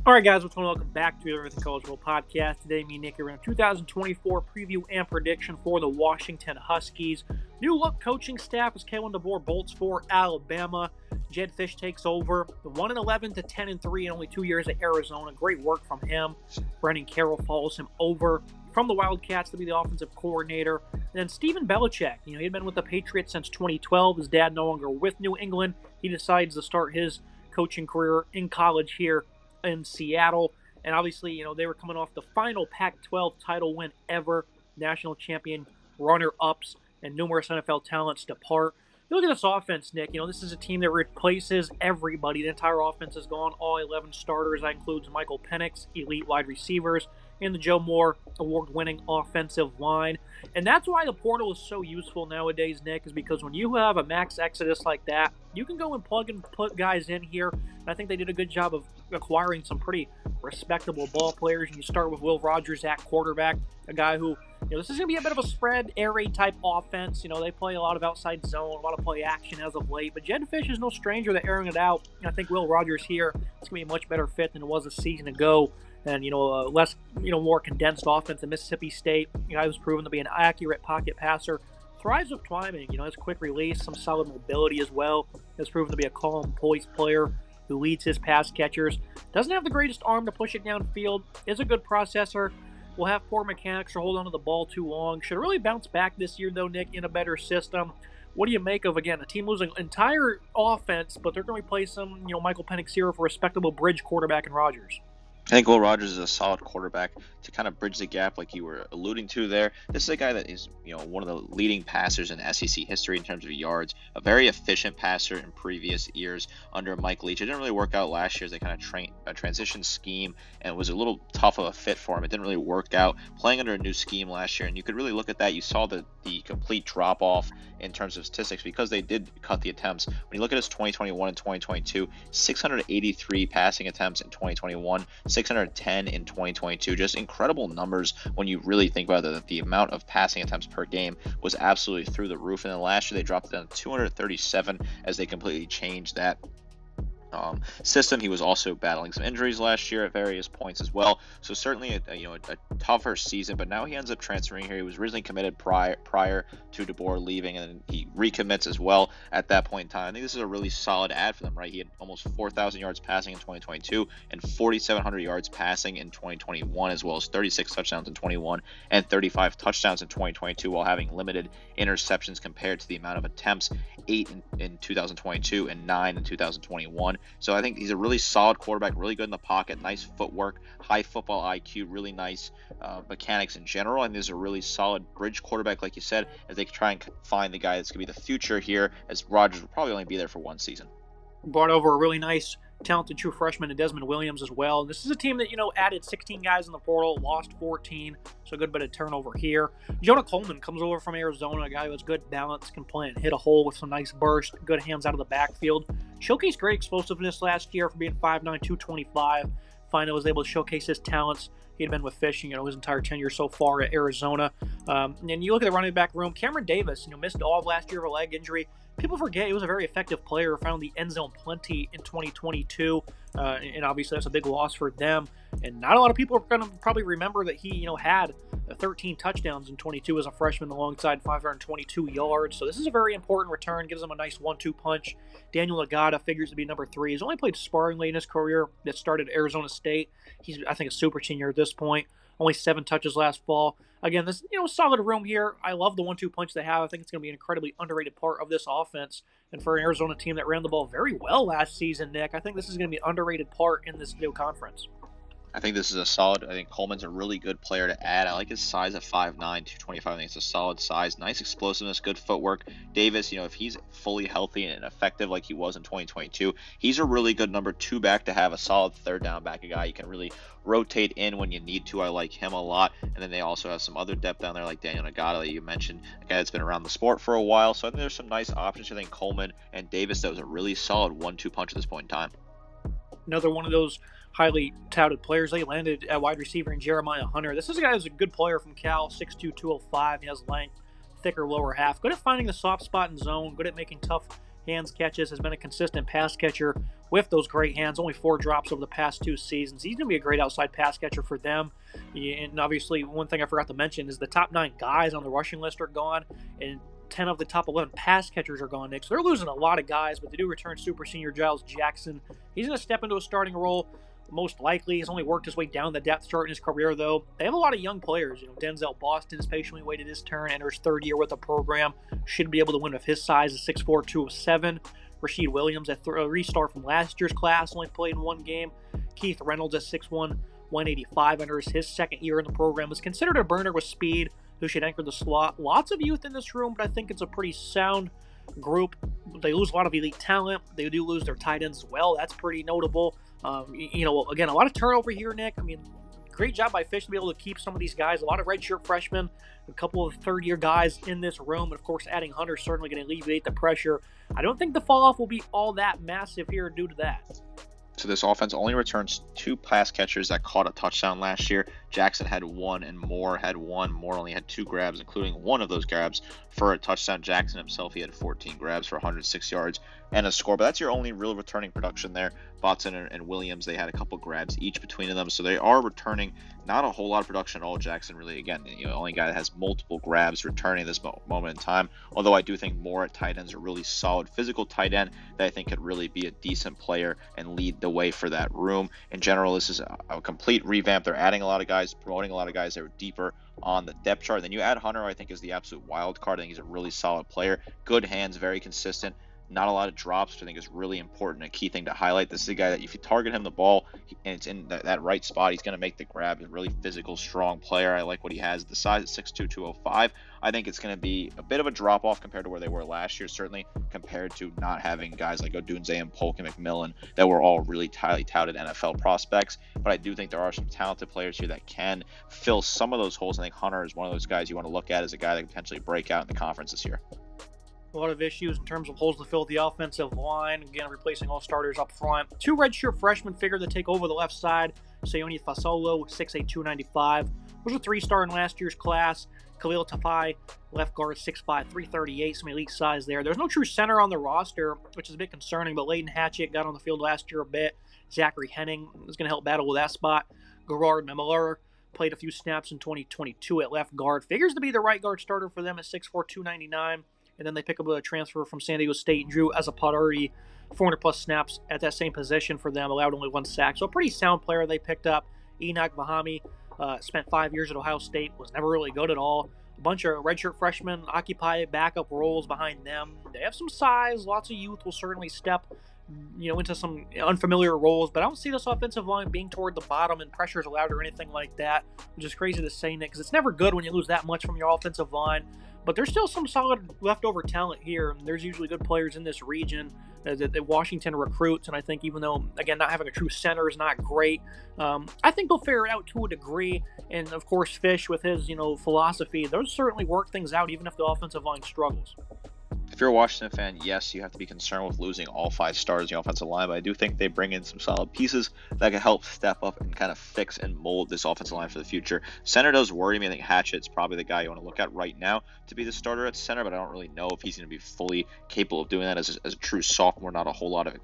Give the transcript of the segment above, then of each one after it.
All right, guys, what's going on? Welcome back to the Everything College World podcast. Today, me and Nick are in a 2024 preview and prediction for the Washington Huskies. New look coaching staff as Kalen DeBoer bolts for Alabama. Jedd Fisch takes over. The 1-11 to 10-3 in only 2 years at Arizona. Great work from him. Brennan Carroll follows him over from the Wildcats to be the offensive coordinator. And then Stephen Belichick, he had been with the Patriots since 2012. His dad no longer with New England. He decides to start his coaching career in college here in Seattle. And obviously, they were coming off the final Pac-12 title win ever, national champion, runner-ups, and numerous NFL talents depart. You look at this offense, Nick, this is a team that replaces everybody. The entire offense is gone, all 11 starters. That includes Michael Penix, elite wide receivers, and the Joe Moore award-winning offensive line. And that's why the portal is so useful nowadays, Nick, is because when you have a max exodus like that, you can go and plug and put guys in here. And I think they did a good job of acquiring some pretty respectable ball players. And you start with Will Rogers at quarterback, a guy who, this is going to be a bit of a spread, air raid type offense. They play a lot of outside zone, a lot of play action as of late. But Jedd Fisch is no stranger to airing it out. And I think Will Rogers here is going to be a much better fit than it was a season ago. And, less, more condensed offense than Mississippi State. Guy who's proven to be an accurate pocket passer. Thrives with timing, has quick release, some solid mobility as well. Has proven to be a calm, poised player who leads his pass catchers. Doesn't have the greatest arm to push it downfield. Is a good processor. Will have poor mechanics or hold on to the ball too long. Should really bounce back this year, though, Nick, in a better system. What do you make of, again, a team losing entire offense, but they're going to replace some, Michael Penix here for a respectable bridge quarterback in Rogers? I think Will Rogers is a solid quarterback to kind of bridge the gap like you were alluding to there. This is a guy that is, one of the leading passers in SEC history in terms of yards, a very efficient passer in previous years under Mike Leach. It didn't really work out last year as they kind of transition scheme, and it was a little tough of a fit for him. It didn't really work out playing under a new scheme last year, and you could really look at that. You saw the complete drop-off in terms of statistics because they did cut the attempts. When you look at his 2021 and 2022, 683 passing attempts in 2021, 610 in 2022. Just incredible numbers when you really think about it. The amount of passing attempts per game was absolutely through the roof. And then last year they dropped it down to 237 as they completely changed that system. He was also battling some injuries last year at various points as well. So certainly a tougher season, but now he ends up transferring here. He was originally committed prior to DeBoer leaving, and then he recommits as well at that point in time. I think this is a really solid ad for them, right? He had almost 4,000 yards passing in 2022 and 4,700 yards passing in 2021, as well as 36 touchdowns in 21 and 35 touchdowns in 2022 while having limited interceptions compared to the amount of attempts, 8 in 2022 and 9 in 2021. So I think he's a really solid quarterback, really good in the pocket, nice footwork, high football IQ, really nice mechanics in general. And there's a really solid bridge quarterback, like you said, as they try and find the guy that's going to be the future here, as Rodgers will probably only be there for one season. Brought over a really nice, talented true freshman in Desmond Williams as well. This is a team that, added 16 guys in the portal, lost 14, so a good bit of turnover here. Jonah Coleman comes over from Arizona, a guy who has good balance, can play and hit a hole with some nice burst, good hands out of the backfield. Showcased great explosiveness last year for being 5'9", 225. Finally was able to showcase his talents. He had been with Fisch, his entire tenure so far at Arizona. And you look at the running back room, Cameron Davis, missed all of last year with a leg injury. People forget he was a very effective player, found the end zone plenty in 2022, and obviously that's a big loss for them. And not a lot of people are going to probably remember that he, had 13 touchdowns in 22 as a freshman alongside 522 yards. So this is a very important return, gives him a nice 1-2 punch. Daniel Agada figures to be number 3. He's only played sparingly in his career. That started at Arizona State. He's, I think, a super senior at this point. Only 7 touches last fall. Again, this solid room here. I love the 1-2 punch they have. I think it's going to be an incredibly underrated part of this offense. And for an Arizona team that ran the ball very well last season, Nick, I think this is going to be an underrated part in this new conference. I think this is a solid. I think Coleman's a really good player to add. I like his size at 5'9", 225. I think it's a solid size. Nice explosiveness, good footwork. Davis, if he's fully healthy and effective like he was in 2022, he's a really good number 2 back to have, a solid third down back, a guy you can really rotate in when you need to. I like him a lot. And then they also have some other depth down there like Daniel Agada that you mentioned, a guy that's been around the sport for a while. So I think there's some nice options. I think Coleman and Davis, that was a really solid 1-2 punch at this point in time. Another one of those highly touted players. They landed at wide receiver in Jeremiah Hunter. This is a guy who's a good player from Cal, 6'2", 205. He has length, thicker lower half. Good at finding the soft spot in zone. Good at making tough hands catches, has been a consistent pass catcher with those great hands. Only 4 drops over the past 2 seasons. He's going to be a great outside pass catcher for them. And obviously, one thing I forgot to mention is the top 9 guys on the rushing list are gone, and 10 of the top 11 pass catchers are gone, Nick. So they're losing a lot of guys, but they do return super senior Giles Jackson. He's going to step into a starting role. Most likely, he's only worked his way down the depth chart in his career, though. They have a lot of young players. Denzel Boston has patiently waited his turn, enters 3rd year with the program. Should be able to win with his size, is 6'4", 207. Rasheed Williams, a restart from last year's class, only played in 1 game. Keith Reynolds at 6'1", 185, enters his 2nd year in the program. Is considered a burner with speed, who should anchor the slot. Lots of youth in this room, but I think it's a pretty sound group. They lose a lot of elite talent. They do lose their tight ends as well. That's pretty notable. Again, a lot of turnover here, Nick. I mean, great job by Fish to be able to keep some of these guys. A lot of redshirt freshmen, a couple of 3rd-year guys in this room. And, of course, adding Hunter is certainly going to alleviate the pressure. I don't think the fall-off will be all that massive here due to that. So this offense only returns 2 pass catchers that caught a touchdown last year. Jackson had 1 and Moore had 1. Moore only had 2 grabs, including one of those grabs for a touchdown. Jackson himself, he had 14 grabs for 106 yards and a score. But that's your only real returning production there. Botson and Williams, they had a couple grabs each between them. So they are returning not a whole lot of production at all. Jackson really, again, only guy that has multiple grabs returning this moment in time. Although I do think Moore at tight ends, a really solid physical tight end that I think could really be a decent player and lead the way for that room. In general, this is a complete revamp. They're adding a lot of guys, promoting a lot of guys that are deeper on the depth chart. And then you add Hunter, I think, is the absolute wild card. I think he's a really solid player. Good hands, very consistent. Not a lot of drops, which I think is really important, a key thing to highlight. This is a guy that if you target him the ball and it's in that right spot, he's going to make the grab. He's a really physical, strong player. I like what he has. The size at 6'2", 205. I think it's going to be a bit of a drop-off compared to where they were last year, certainly compared to not having guys like Odunze and Polk and McMillan that were all really highly touted NFL prospects. But I do think there are some talented players here that can fill some of those holes. I think Hunter is one of those guys you want to look at as a guy that can potentially break out in the conference this year. A lot of issues in terms of holes to fill at the offensive line. Again, replacing all starters up front. 2 redshirt freshmen figured to take over the left side. Sayoni Fasolo, 6'8", 295. Was a 3-star in last year's class. Khalil Tafai, left guard, 6'5", 338. Some elite size there. There's no true center on the roster, which is a bit concerning, but Layden Hatchett got on the field last year a bit. Zachary Henning is going to help battle with that spot. Gerard Memler played a few snaps in 2022 at left guard. Figures to be the right guard starter for them at 6'4", 299. And then they pick up a transfer from San Diego State, Drew Azapatari, 400-plus snaps at that same position for them, allowed only 1 sack. So a pretty sound player they picked up. Enoch Vahami spent 5 years at Ohio State, was never really good at all. A bunch of redshirt freshmen occupy backup roles behind them. They have some size. Lots of youth will certainly step into some unfamiliar roles, but I don't see this offensive line being toward the bottom and pressures allowed or anything like that, which is crazy to say, Nick, because it's never good when you lose that much from your offensive line. But there's still some solid leftover talent here. There's usually good players in this region that Washington recruits, and I think even though, again, not having a true center is not great, I think they'll figure it out to a degree. And, of course, Fish with his, philosophy, those certainly work things out even if the offensive line struggles. If you're a Washington fan, yes, you have to be concerned with losing all 5 stars in the offensive line, but I do think they bring in some solid pieces that can help step up and kind of fix and mold this offensive line for the future. Center does worry me. I think Hatchett's probably the guy you want to look at right now to be the starter at center, but I don't really know if he's going to be fully capable of doing that as a true sophomore. Not a whole lot of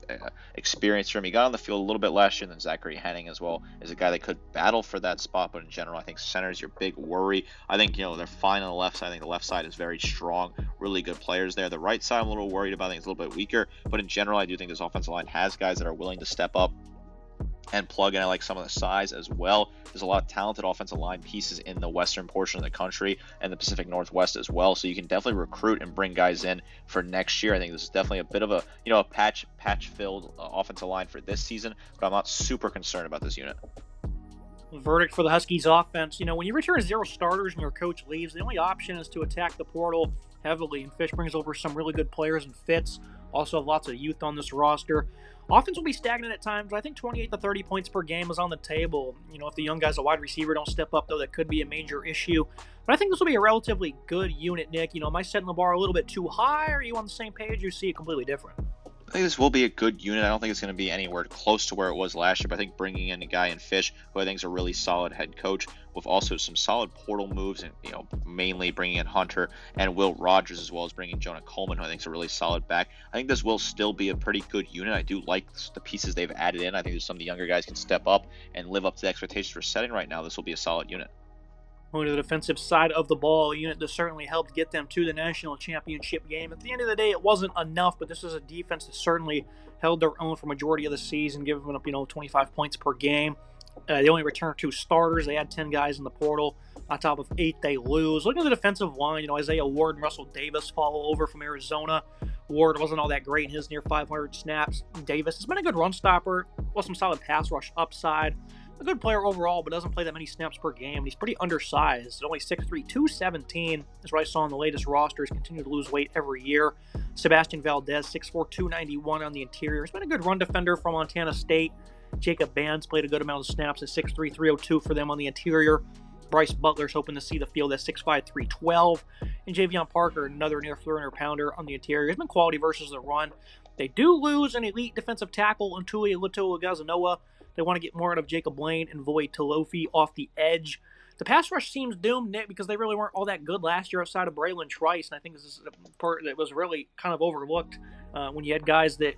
experience for him. He got on the field a little bit last year, and then Zachary Henning as well is a guy that could battle for that spot, but in general, I think center is your big worry. I think, they're fine on the left side. I think the left side is very strong, really good players there. The right side I'm a little worried about. I think it's a little bit weaker, but in general, I do think this offensive line has guys that are willing to step up and plug in. I like some of the size as well. There's a lot of talented offensive line pieces in the western portion of the country and the Pacific Northwest as well, so you can definitely recruit and bring guys in for next year. I think this is definitely a bit of a patch-filled offensive line for this season, but I'm not super concerned about this unit. Verdict for the Huskies offense. When you return 0 starters and your coach leaves, the only option is to attack the portal heavily, and Fish brings over some really good players and fits. Also have lots of youth on this roster. Offense will be stagnant at times, but I think 28 to 30 points per game is on the table. If the young guys, a wide receiver, don't step up, though, that could be a major issue. But I think this will be a relatively good unit, Nick. Am I setting the bar a little bit too high, or are you on the same page, or you see it completely different? I think this will be a good unit. I don't think it's going to be anywhere close to where it was last year, but I think bringing in a guy in Fish, who I think is a really solid head coach, with also some solid portal moves, and mainly bringing in Hunter and Will Rogers, as well as bringing Jonah Coleman, who I think is a really solid back. I think this will still be a pretty good unit. I do like the pieces they've added in. I think some of the younger guys can step up and live up to the expectations we're setting right now. This will be a solid unit. Going to the defensive side of the ball, a unit that certainly helped get them to the national championship game. At the end of the day, it wasn't enough, but this is a defense that certainly held their own for majority of the season, giving up 25 points per game. They only returned 2 starters. They had 10 guys in the portal. On top of 8 they lose. Looking at the defensive line, Isaiah Ward and Russell Davis fall over from Arizona. Ward wasn't all that great in his near 500 snaps. Davis has been a good run stopper, with some solid pass rush upside. A good player overall, but doesn't play that many snaps per game. He's pretty undersized. Only 6'3", 217 is what I saw in the latest rosters. Continue to lose weight every year. Sebastian Valdez, 6'4", 291 on the interior. He's been a good run defender from Montana State. Jacob Bands played a good amount of snaps at 6'3", 302 for them on the interior. Bryce Butler's hoping to see the field at 6'5", 312. And Javion Parker, another near 300-pounder on the interior. He's been quality versus the run. They do lose an elite defensive tackle, Ntuli Lutogazanoa. They want to get more out of Jacob Lane and Void Talofi off the edge. The pass rush seems doomed, Nick, because they really weren't all that good last year outside of Braylon Trice, and I think this is a part that was really kind of overlooked when you had guys that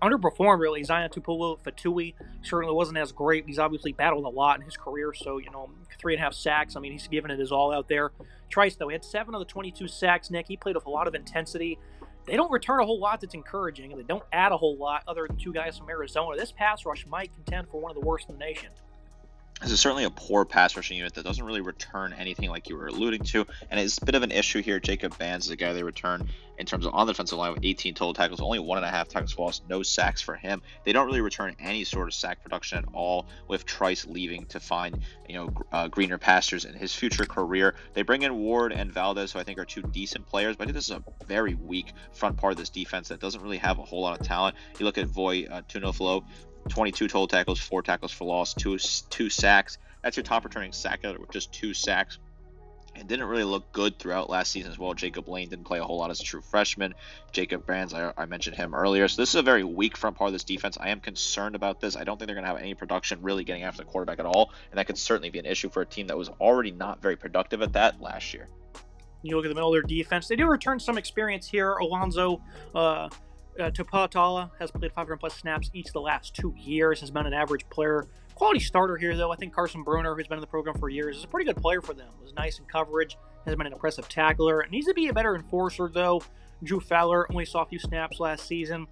underperformed, really. Zion Tupulu Fatui certainly wasn't as great. He's obviously battled a lot in his career, so, 3.5 sacks. I mean, he's given it his all out there. Trice, though, he had 7 of the 22 sacks, Nick. He played with a lot of intensity. They don't return a whole lot that's encouraging, and they don't add a whole lot other than 2 guys from Arizona. This pass rush might contend for one of the worst in the nation. This is certainly a poor pass rushing unit that doesn't really return anything like you were alluding to, and it's a bit of an issue here. Jacob Bands is a guy they return in terms of on the defensive line with 18 total tackles, only 1.5 tackles for loss, no sacks for him. They don't really return any sort of sack production at all, with Trice leaving to find greener pastures in his future career. They bring in Ward and Valdez, who I think are 2 decent players, but I think this is a very weak front part of this defense that doesn't really have a whole lot of talent. You look at Voy Tunoflo, 22 total tackles, 4 tackles for loss, 2 sacks. That's your top returning sack out with just 2 sacks. It didn't really look good throughout last season as well. Jacob Lane didn't play a whole lot as a true freshman. Jacob Brands, I mentioned him earlier. So this is a very weak front part of this defense. I am concerned about this. I don't think they're going to have any production really getting after the quarterback at all, and that could certainly be an issue for a team that was already not very productive at that last year. You look at the middle of their defense. They do return some experience here. Alonzo Tupatala has played 500-plus snaps each of the last 2 years, has been an average player. Quality starter here, though. I think Carson Bruner, who's been in the program for years, is a pretty good player for them. Was nice in coverage, has been an impressive tackler. Needs to be a better enforcer, though. Drew Fowler only saw a few snaps last season.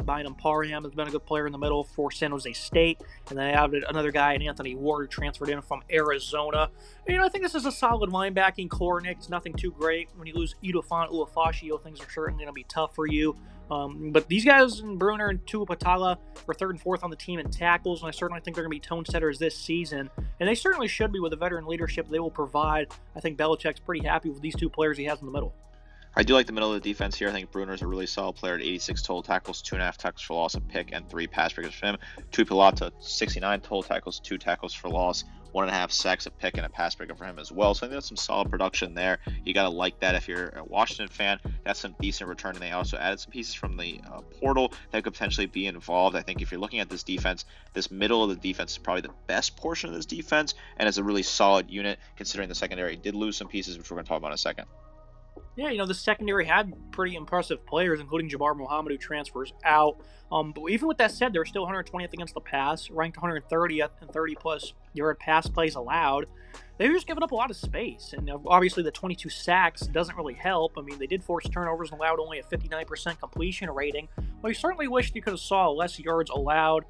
Bynum Parham has been a good player in the middle for San Jose State. And then they added another guy, Anthony Ward, who transferred in from Arizona. I think this is a solid linebacking core, Nick. It's nothing too great. When you lose Idofan Uafashio, things are certainly going to be tough for you. But these guys, Bruner and Tuapatala, were 3rd and 4th on the team in tackles, and I certainly think they're going to be tone setters this season. And they certainly should be with the veteran leadership they will provide. I think Belichick's pretty happy with these 2 players he has in the middle. I do like the middle of the defense here. I think Bruner's a really solid player at 86 total tackles, 2.5 tackles for loss, a pick, and 3 pass breakers for him. Tuipilata, 69 total tackles, 2 tackles for loss, 1.5 sacks, a pick, and a pass breaker for him as well. So I think that's some solid production there. You got to like that if you're a Washington fan. That's some decent return, and they also added some pieces from the portal that could potentially be involved. I think if you're looking at this defense, this middle of the defense is probably the best portion of this defense, and it's a really solid unit considering the secondary did lose some pieces, which we're going to talk about in a second. Yeah, the secondary had pretty impressive players, including Jabbar Muhammad, who transfers out. But even with that said, they're still 120th against the pass, ranked 130th and 30-plus yard pass plays allowed. They've just given up a lot of space, and obviously the 22 sacks doesn't really help. I mean, they did force turnovers and allowed only a 59% completion rating. Well, you certainly wished you could have saw less yards allowed.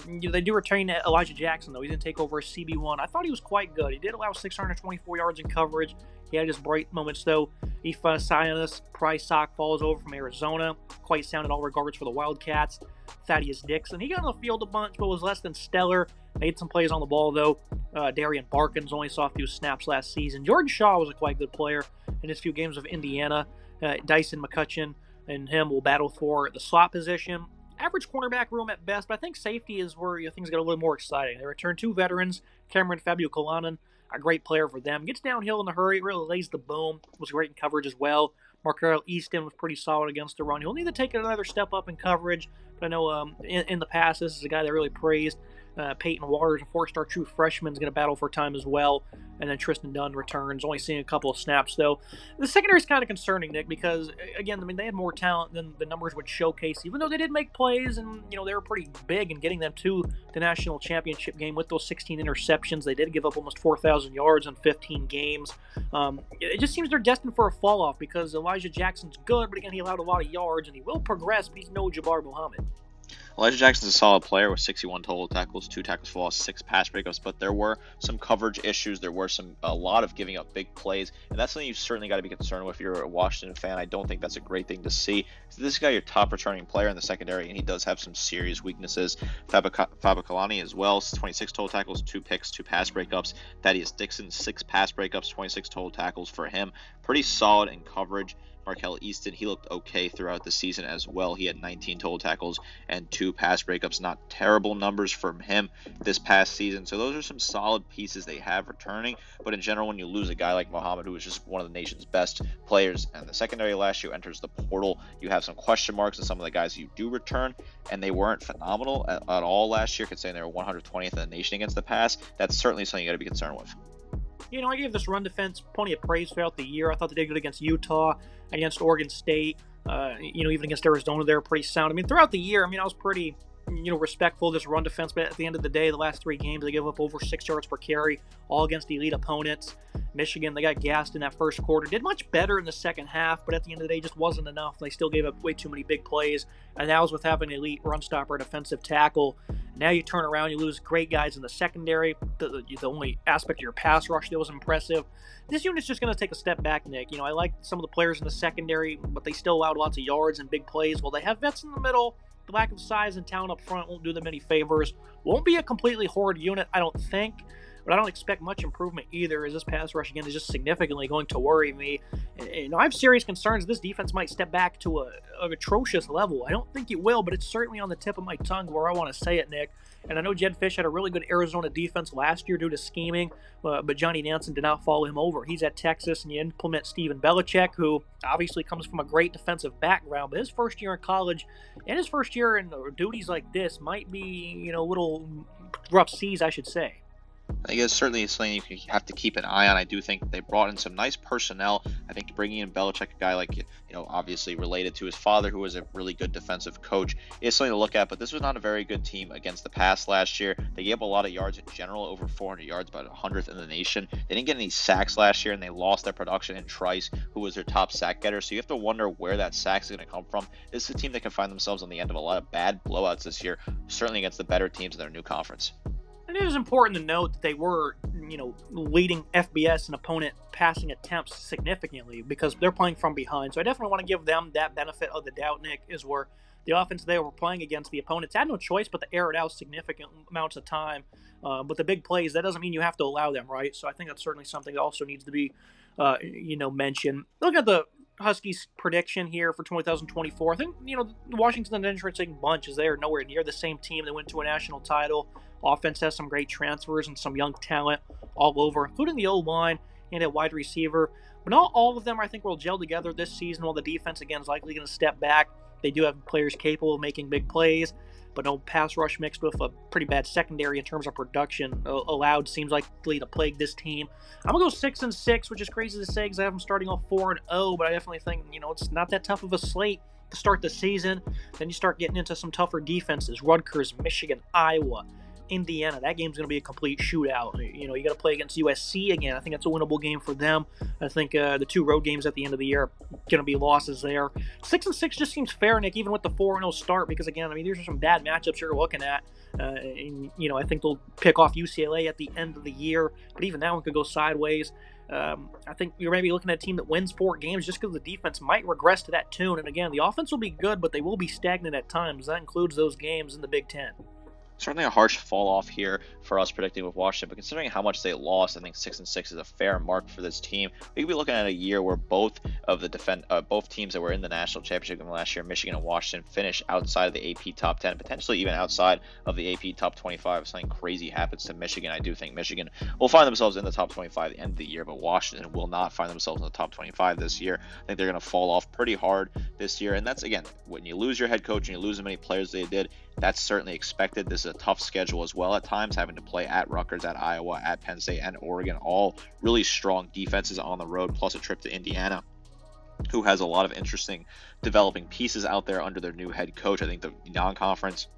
They do retain Elijah Jackson, though. He didn't take over as CB1. I thought he was quite good. He did allow 624 yards in coverage. He had his bright moments, though. Ifa Sionis Price Sock falls over from Arizona. Quite sound in all regards for the Wildcats. Thaddeus Dixon, he got on the field a bunch, but was less than stellar. Made some plays on the ball, though. Darian Barkins only saw a few snaps last season. Jordan Shaw was a quite good player in his few games of Indiana. Dyson McCutcheon and him will battle for the slot position. Average cornerback room at best, but I think safety is where things get a little more exciting. They return 2 veterans, Cameron Fabio-Kolanen, a great player for them. Gets downhill in a hurry, really lays the boom. Was great in coverage as well. Markel Easton was pretty solid against the run. He'll need to take another step up in coverage, but I know in the past, this is a guy that really praised. Peyton Waters, a four-star true freshman, is going to battle for time as well. And then Tristan Dunn returns, only seeing a couple of snaps, though. The secondary is kind of concerning, Nick, because, again, I mean, they had more talent than the numbers would showcase, even though they did make plays and, they were pretty big in getting them to the national championship game with those 16 interceptions. They did give up almost 4,000 yards in 15 games. It just seems they're destined for a fall-off because Elijah Jackson's good, but again, he allowed a lot of yards, and he will progress, but he's no Jabbar Muhammad. Elijah Jackson's a solid player with 61 total tackles, 2 tackles for loss, 6 pass breakups, but there were some coverage issues. There were a lot of giving up big plays, and that's something you certainly got to be concerned with if you're a Washington fan. I don't think that's a great thing to see. This guy, your top returning player in the secondary, and he does have some serious weaknesses. Fabikalani as well, 26 total tackles, 2 picks, 2 pass breakups. Thaddeus Dixon, 6 pass breakups, 26 total tackles for him. Pretty solid in coverage. Markel Easton, he looked okay throughout the season as well. He had 19 total tackles and 2 pass breakups. Not terrible numbers from him this past season. So those are some solid pieces they have returning. But in general, when you lose a guy like Muhammad, who was just one of the nation's best players, and the secondary last year enters the portal, you have some question marks in some of the guys you do return, and they weren't phenomenal at all last year, considering they were 120th in the nation against the pass. That's certainly something you got to be concerned with. I gave this run defense plenty of praise throughout the year. I thought they did good against Utah, against Oregon State, even against Arizona, they were pretty sound. I mean, throughout the year, I was pretty, respectful of this run defense, but at the end of the day, the last 3 games, they gave up over 6 yards per carry, all against elite opponents. Michigan, they got gassed in that first quarter, did much better in the second half, but at the end of the day, just wasn't enough. They still gave up way too many big plays, and that was with having an elite run stopper, defensive tackle. Now you turn around, you lose great guys in the secondary. The only aspect of your pass rush that was impressive. This unit's just going to take a step back, Nick. I like some of the players in the secondary, but they still allowed lots of yards and big plays. Well, they have vets in the middle. The lack of size and talent up front won't do them any favors. Won't be a completely horrid unit, I don't think. But I don't expect much improvement either, as this pass rush, again, is just significantly going to worry me. And I have serious concerns this defense might step back to an atrocious level. I don't think it will, but it's certainly on the tip of my tongue where I want to say it, Nick. And I know Jed Fish had a really good Arizona defense last year due to scheming, but Johnny Nansen did not follow him over. He's at Texas, and you implement Steven Belichick, who obviously comes from a great defensive background, but his first year in college and his first year in duties like this might be, little rough seas, I should say. I think it's certainly something you have to keep an eye on. I do think they brought in some nice personnel. I think bringing in Belichick, a guy like, obviously related to his father, who was a really good defensive coach, is something to look at. But this was not a very good team against the pass last year. They gave up a lot of yards in general, over 400 yards, about 100th in the nation. They didn't get any sacks last year, and they lost their production in Trice, who was their top sack getter. So you have to wonder where that sack is going to come from. This is a team that can find themselves on the end of a lot of bad blowouts this year, certainly against the better teams in their new conference. And it is important to note that they were, leading FBS and opponent passing attempts significantly because they're playing from behind. So I definitely want to give them that benefit of the doubt, Nick, is where the offense they were playing against the opponents had no choice but to air it out significant amounts of time. But the big plays, that doesn't mean you have to allow them, right? So I think that's certainly something that also needs to be, mentioned. Look at the Huskies prediction here for 2024. I think, the Washington interesting bunch is they're nowhere near the same team that went to a national title. Offense has some great transfers and some young talent all over, including the O-line and a wide receiver. But not all of them, I think, will gel together this season, while the defense, again, is likely going to step back. They do have players capable of making big plays, but no pass rush mixed with a pretty bad secondary in terms of production allowed seems likely to plague this team. I'm going to go 6-6, which is crazy to say because I have them starting off 4-0, but I definitely think, it's not that tough of a slate to start the season. Then you start getting into some tougher defenses. Rutgers, Michigan, Iowa, Indiana. That game's going to be a complete shootout. You got to play against USC again. I think that's a winnable game for them. I think the 2 road games at the end of the year are going to be losses there. 6-6 just seems fair, Nick, even with the 4-0 start, because again, these are some bad matchups you're looking at. I think they'll pick off UCLA at the end of the year, but even that one could go sideways. I think you're maybe looking at a team that wins 4 games just because the defense might regress to that tune. And again, the offense will be good, but they will be stagnant at times. That includes those games in the Big Ten. Certainly a harsh fall off here for us predicting with Washington, but considering how much they lost, I think 6-6 is a fair mark for this team. We could be looking at a year where both teams that were in the national championship game last year, Michigan and Washington, finish outside of the AP top 10, potentially even outside of the AP top 25. If something crazy happens to Michigan, I do think Michigan will find themselves in the top 25 at the end of the year, but Washington will not find themselves in the top 25 this year. I think they're going to fall off pretty hard this year, and that's, again, when you lose your head coach and you lose as many players as they did, that's certainly expected. This is a tough schedule as well at times, having to play at Rutgers, at Iowa, at Penn State, and Oregon, all really strong defenses on the road, plus a trip to Indiana, who has a lot of interesting developing pieces out there under their new head coach. I think the non-conference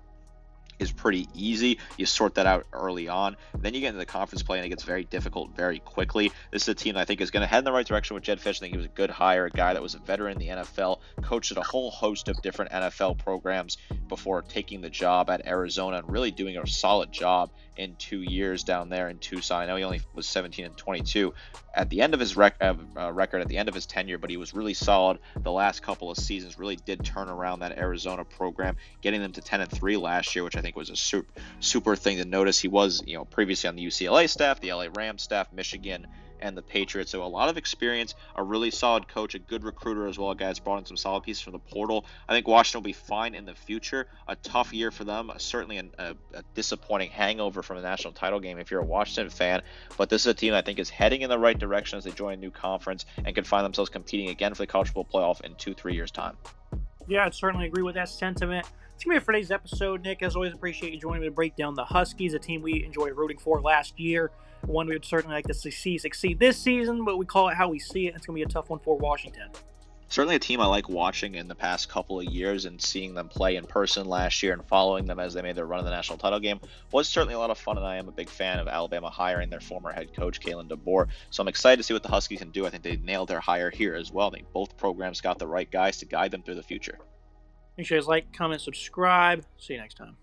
is pretty easy. You sort that out early on. Then you get into the conference play and it gets very difficult very quickly. This is a team that I think is going to head in the right direction with Jed Fish. I think he was a good hire, a guy that was a veteran in the NFL, coached at a whole host of different NFL programs before taking the job at Arizona and really doing a solid job in 2 years down there in Tucson. I know he only was 17 and 22 at the end of his record at the end of his tenure, but he was really solid the last couple of seasons. Really did turn around that Arizona program, getting them to 10-3 last year, which I think was a super thing to notice. He was, previously on the UCLA staff, the LA Rams staff, Michigan, and the Patriots. So a lot of experience, a really solid coach, a good recruiter as well. A guy that's brought in some solid pieces from the portal. I think Washington will be fine in the future. A tough year for them, certainly a disappointing hangover from a national title game if you're a Washington fan. But this is a team I think is heading in the right direction as they join a new conference and can find themselves competing again for the college football playoff in 2-3 years' time. Yeah, I'd certainly agree with that sentiment. That's going to be it for today's episode, Nick. As always, appreciate you joining me to break down the Huskies, a team we enjoyed rooting for last year. One we would certainly like to see succeed this season, but we call it how we see it. It's going to be a tough one for Washington. Certainly a team I like watching in the past couple of years, and seeing them play in person last year and following them as they made their run in the national title game was certainly a lot of fun, and I am a big fan of Alabama hiring their former head coach, Kalen DeBoer. So I'm excited to see what the Huskies can do. I think they nailed their hire here as well. I think both programs got the right guys to guide them through the future. Make sure you guys like, comment, subscribe. See you next time.